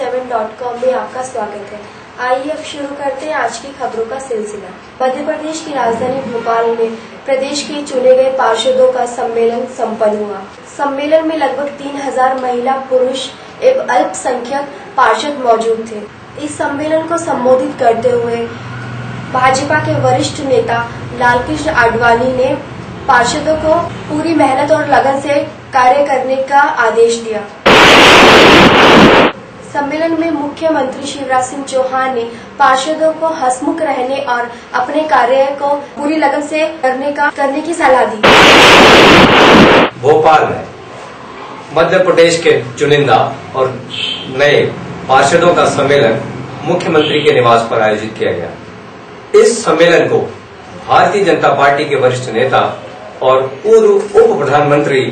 news7.com में आपका स्वागत है। आइए अब शुरू करते हैं आज की खबरों का सिलसिला। मध्य प्रदेश की राजधानी भोपाल में प्रदेश के चुने गए पार्षदों का सम्मेलन संपन्न हुआ। सम्मेलन में लगभग 3000 महिला, पुरुष एवं अल्पसंख्यक पार्षद मौजूद थे। इस सम्मेलन को संबोधित करते हुए भाजपा के वरिष्ठ नेता लालकृष्ण आडवाणी ने पार्षदों को पूरी मेहनत और लगन से कार्य करने का आदेश दिया। सम्मेलन में मुख्यमंत्री शिवराज सिंह चौहान ने पार्षदों को हंसमुख रहने और अपने कार्य को पूरी लगन से करने की सलाह दी। भोपाल में मध्य प्रदेश के चुनिंदा और नए पार्षदों का सम्मेलन मुख्यमंत्री के निवास पर आयोजित किया गया। इस सम्मेलन को भारतीय जनता पार्टी के वरिष्ठ नेता और पूर्व उप प्रधानमंत्री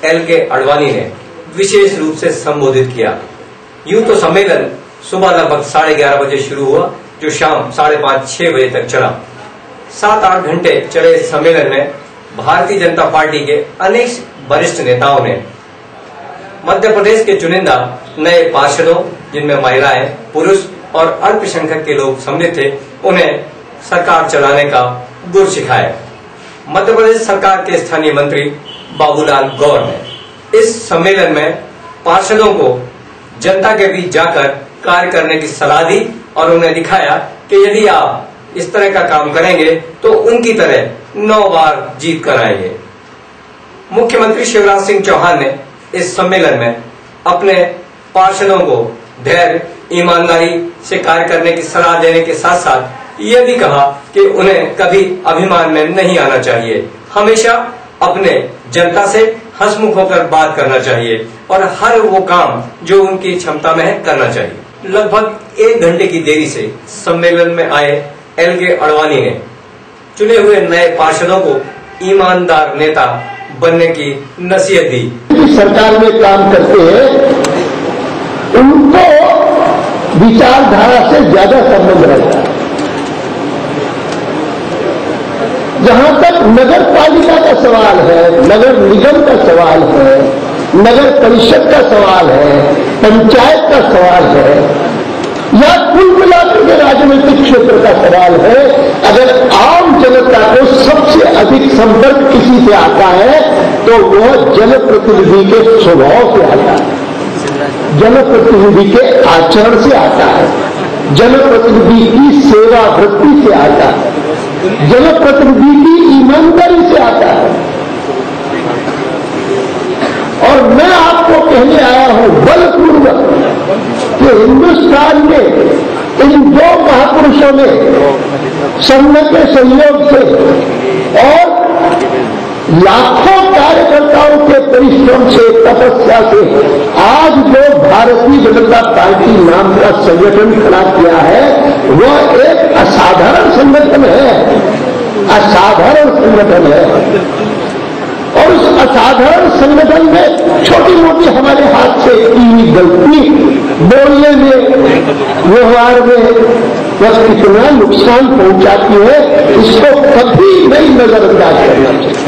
LK आडवाणी ने विशेष रूप से संबोधित किया। यूं तो सम्मेलन सुबह लगभग 11:30 बजे शुरू हुआ, जो शाम 5:30-6 बजे तक चला। 7-8 घंटे चले इस सम्मेलन में भारतीय जनता पार्टी के अनेक वरिष्ठ नेताओं ने मध्य प्रदेश के चुनिंदा नए पार्षदों, जिनमें महिलाएं, पुरुष और अल्पसंख्यक के लोग सम्मिलित थे, उन्हें सरकार चलाने का गुर सिखाया। मध्य प्रदेश सरकार के स्थानीय मंत्री बाबूलाल गौर ने इस सम्मेलन में पार्षदों को जनता के बीच जाकर कार्य करने की सलाह दी और उन्हें दिखाया कि यदि आप इस तरह का काम करेंगे तो उनकी तरह 9 बार जीत कर आएंगे। मुख्यमंत्री शिवराज सिंह चौहान ने इस सम्मेलन में अपने पार्षदों को धैर्य, ईमानदारी से कार्य करने की सलाह देने के साथ साथ यह भी कहा कि उन्हें कभी अभिमान में नहीं आना चाहिए, हमेशा अपने जनता से हंसमुख होकर बात करना चाहिए और हर वो काम जो उनकी क्षमता में है करना चाहिए। लगभग 1 घंटे की देरी से सम्मेलन में आए LK आडवाणी ने चुने हुए नए पार्षदों को ईमानदार नेता बनने की नसीहत दी। सरकार में काम करते हैं, उनको विचारधारा से ज्यादा संबंध रहता है। जहां तक नगर पालिका का सवाल है, नगर निगम का सवाल है, नगर परिषद का सवाल है, पंचायत का सवाल है, या कुल मिलाकर के राजनीतिक क्षेत्र का सवाल है, अगर आम जनता को सबसे अधिक संपर्क किसी से आता है तो वह जनप्रतिनिधि के स्वभाव से आता है, जनप्रतिनिधि के आचरण से आता है, जनप्रतिनिधि की सेवा वृत्ति से आता है, जनप्रतिनिधि की ईमानदारी से आता है। और मैं आपको कहने आया हूं बलपूर्वक कि हिंदुस्तान में इन 2 महापुरुषों ने संघ के सहयोग से और लाखों कार्यकर्ताओं के परिश्रम से, तपस्या से आज जो भारतीय जनता पार्टी नाम का संगठन खड़ा किया है वह एक असाधारण संगठन है, असाधारण संगठन है। और उस असाधारण संगठन में छोटी मोटी हमारे हाथ से की गलती, बोलने में, व्यवहार में वह कितना नुकसान पहुंचाती है, इसको कभी नहीं नजरअंदाज करना चाहिए।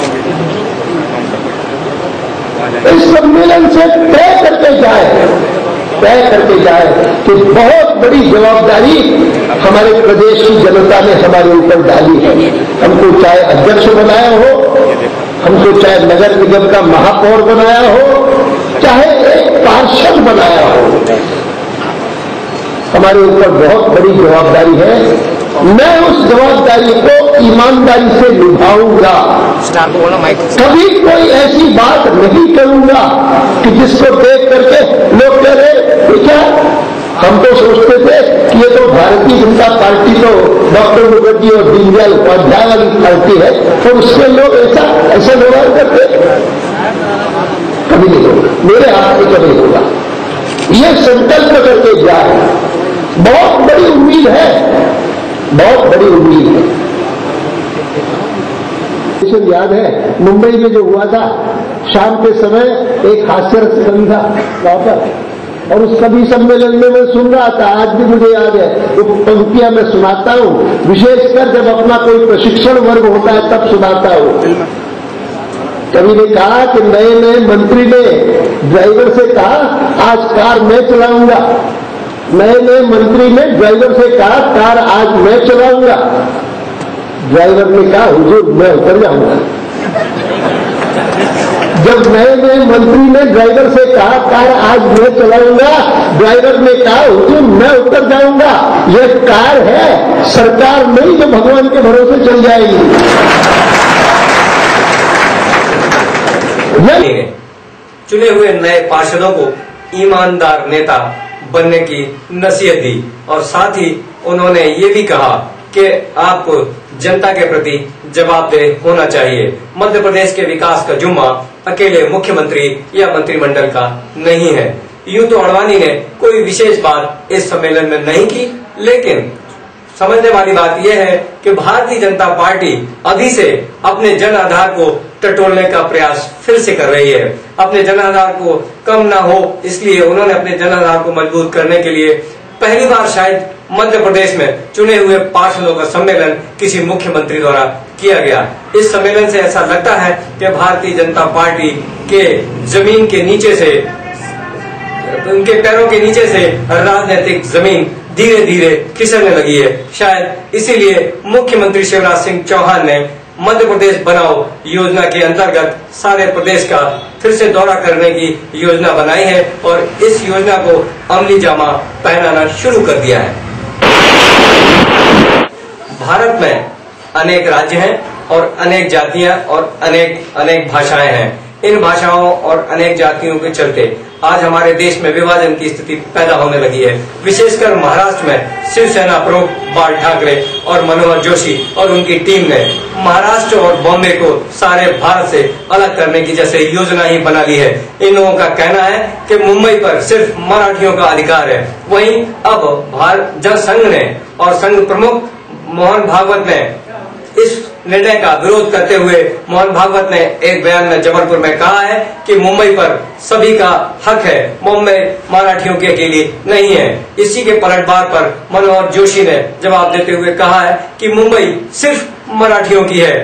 इस सम्मेलन से तय करके जाए कि बहुत बड़ी जवाबदारी हमारे प्रदेश की जनता ने हमारे ऊपर डाली है। हमको चाहे अध्यक्ष बनाया हो, हमको चाहे नगर निगम का महापौर बनाया हो, चाहे एक पार्षद बनाया हो, हमारे ऊपर बहुत बड़ी जवाबदारी है। मैं उस जवाबदारी को ईमानदारी से निभाऊंगा। कभी कोई ऐसी बात नहीं करूंगा कि जिसको देख करके लोग कह रहे क्या, हम तो सोचते थे कि ये तो भारतीय जनता पार्टी तो डॉक्टर मुखर्जी और दीनदयाल उपाध्याय वाली पार्टी है, तो उसके लोग ऐसा व्यवहार करते, कभी नहीं होगा, मेरे हाथ में कभी होगा। ये संकल्प करके जाए, बहुत बड़ी उम्मीद है, बहुत बड़ी उम्मीद है। याद है मुंबई में जो हुआ था, शाम के समय एक हास्यरस कवि था वहां पर, और उस कवि सम्मेलन में मैं सुन रहा था, आज भी मुझे याद है, वो पंक्तियां मैं सुनाता हूं, विशेषकर जब अपना कोई प्रशिक्षण वर्ग होता है तब सुनाता हूं। कवि ने कहा कि नए नए मंत्री ने ड्राइवर से कहा आज कार मैं चलाऊंगा, नए नए मंत्री ने ड्राइवर से कहा कार आज मैं चलाऊंगा। ड्राइवर ने कहा हुजूर मैं उतर जाऊंगा। जब नए नए मंत्री ने ड्राइवर से कहा कार आज मैं चलाऊंगा, ड्राइवर ने कहा हुजूर मैं उतर जाऊंगा। यह कार है, सरकार नहीं जो भगवान के भरोसे चल जाएगी। चुने हुए नए पार्षदों को ईमानदार नेता बनने की नसीहत दी और साथ ही उन्होंने ये भी कहा कि आपको जनता के प्रति जवाबदेह होना चाहिए। मध्य प्रदेश के विकास का जुम्मा अकेले मुख्यमंत्री या मंत्रिमंडल का नहीं है। यूं तो अडवाणी ने कोई विशेष बात इस सम्मेलन में नहीं की, लेकिन समझने वाली बात यह है कि भारतीय जनता पार्टी अभी से अपने जन आधार को टटोलने का प्रयास फिर से कर रही है। अपने जन आधार को कम ना हो इसलिए उन्होंने अपने जन आधार को मजबूत करने के लिए पहली बार शायद मध्य प्रदेश में चुने हुए पार्षदों का सम्मेलन किसी मुख्यमंत्री द्वारा किया गया। इस सम्मेलन से ऐसा लगता है कि भारतीय जनता पार्टी के जमीन के नीचे से, उनके पैरों के नीचे से राजनीतिक जमीन धीरे धीरे खिसकने लगी है। शायद इसीलिए मुख्यमंत्री शिवराज सिंह चौहान ने मध्य प्रदेश बनाओ योजना के अंतर्गत सारे प्रदेश का फिर से दौरा करने की योजना बनाई है और इस योजना को अमली जामा पहनाना शुरू कर दिया है। भारत में अनेक राज्य हैं और अनेक जातियां और अनेक भाषाएं हैं। इन भाषाओं और अनेक जातियों के चलते आज हमारे देश में विभाजन की स्थिति पैदा होने लगी है। विशेषकर महाराष्ट्र में शिवसेना प्रमुख बाल ठाकरे और मनोहर जोशी और उनकी टीम ने महाराष्ट्र और बॉम्बे को सारे भारत से अलग करने की जैसे योजना ही बना ली है। इन लोगों का कहना है कि मुंबई पर सिर्फ मराठियों का अधिकार है। वहीं अब भारत जनसंघ ने और संघ प्रमुख मोहन भागवत ने इस निर्णय का विरोध करते हुए मोहन भागवत ने एक बयान में जबलपुर में कहा है कि मुंबई पर सभी का हक है, मुंबई मराठियों के अकेले नहीं है। इसी के पलटवार पर मनोहर जोशी ने जवाब देते हुए कहा है कि मुंबई सिर्फ मराठियों की है।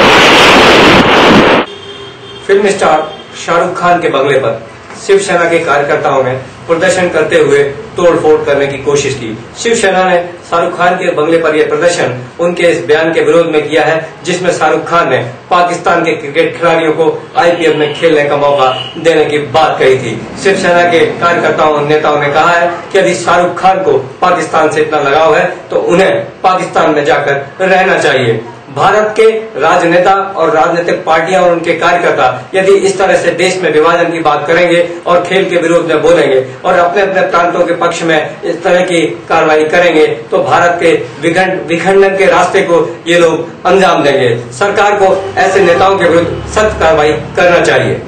फिल्म स्टार शाहरुख खान के बंगले पर शिवसेना के कार्यकर्ताओं ने प्रदर्शन करते हुए तोड़फोड़ करने की कोशिश की। शिवसेना ने शाहरुख खान के बंगले पर यह प्रदर्शन उनके इस बयान के विरोध में किया है जिसमें शाहरुख खान ने पाकिस्तान के क्रिकेट खिलाड़ियों को आईपीएल में खेलने का मौका देने की बात कही थी। शिवसेना के कार्यकर्ताओं और नेताओं ने कहा है कि यदि शाहरुख खान को पाकिस्तान से इतना लगाव है तो उन्हें पाकिस्तान में जाकर रहना चाहिए। भारत के राजनेता और राजनीतिक पार्टियां और उनके कार्यकर्ता यदि इस तरह से देश में विभाजन की बात करेंगे और खेल के विरोध में बोलेंगे और अपने अपने प्रांतों के पक्ष में इस तरह की कार्रवाई करेंगे तो भारत के विखंडन के रास्ते को ये लोग अंजाम देंगे। सरकार को ऐसे नेताओं के विरुद्ध सख्त कार्रवाई करना चाहिए।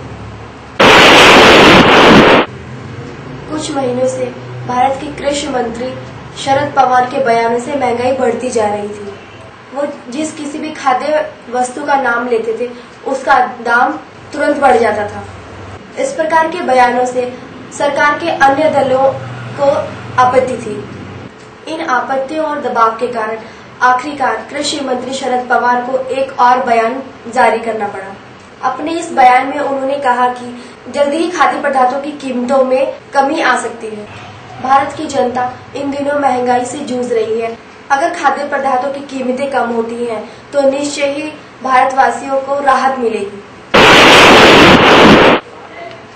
कुछ महीनों से भारत के कृषि मंत्री शरद पवार के बयानों से महंगाई बढ़ती जा रही थी। वो जिस किसी भी खाद्य वस्तु का नाम लेते थे उसका दाम तुरंत बढ़ जाता था। इस प्रकार के बयानों से सरकार के अन्य दलों को आपत्ति थी। इन आपत्तियों और दबाव के कारण आखिरकार कृषि मंत्री शरद पवार को एक और बयान जारी करना पड़ा। अपने इस बयान में उन्होंने कहा कि जल्दी ही खाद्य पदार्थों की कीमतों में कमी आ सकती है। भारत की जनता इन दिनों महंगाई से जूझ रही है। अगर खाद्य पदार्थों की कीमतें कम होती हैं तो निश्चय ही भारतवासियों को राहत मिलेगी।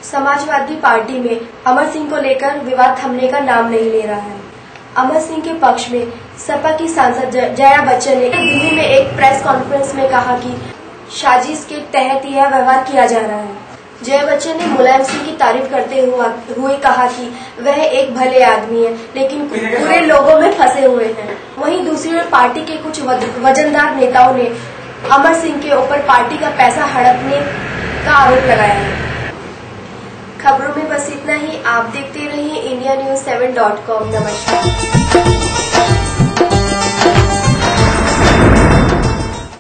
समाजवादी पार्टी में अमर सिंह को लेकर विवाद थमने का नाम नहीं ले रहा है। अमर सिंह के पक्ष में सपा की सांसद जया बच्चन ने दिल्ली में एक प्रेस कॉन्फ्रेंस में कहा कि साजिश के तहत यह व्यवहार किया जा रहा है। जया बच्चन ने मुलायम सिंह की तारीफ करते हुए कहा कि वह एक भले आदमी है लेकिन पूरे लोगों में फंसे हुए हैं। वहीं दूसरी ओर पार्टी के कुछ वजनदार नेताओं ने अमर सिंह के ऊपर पार्टी का पैसा हड़पने का आरोप लगाया है। खबरों में बस इतना ही। आप देखते रहिए IndiaNews7.com। नमस्कार।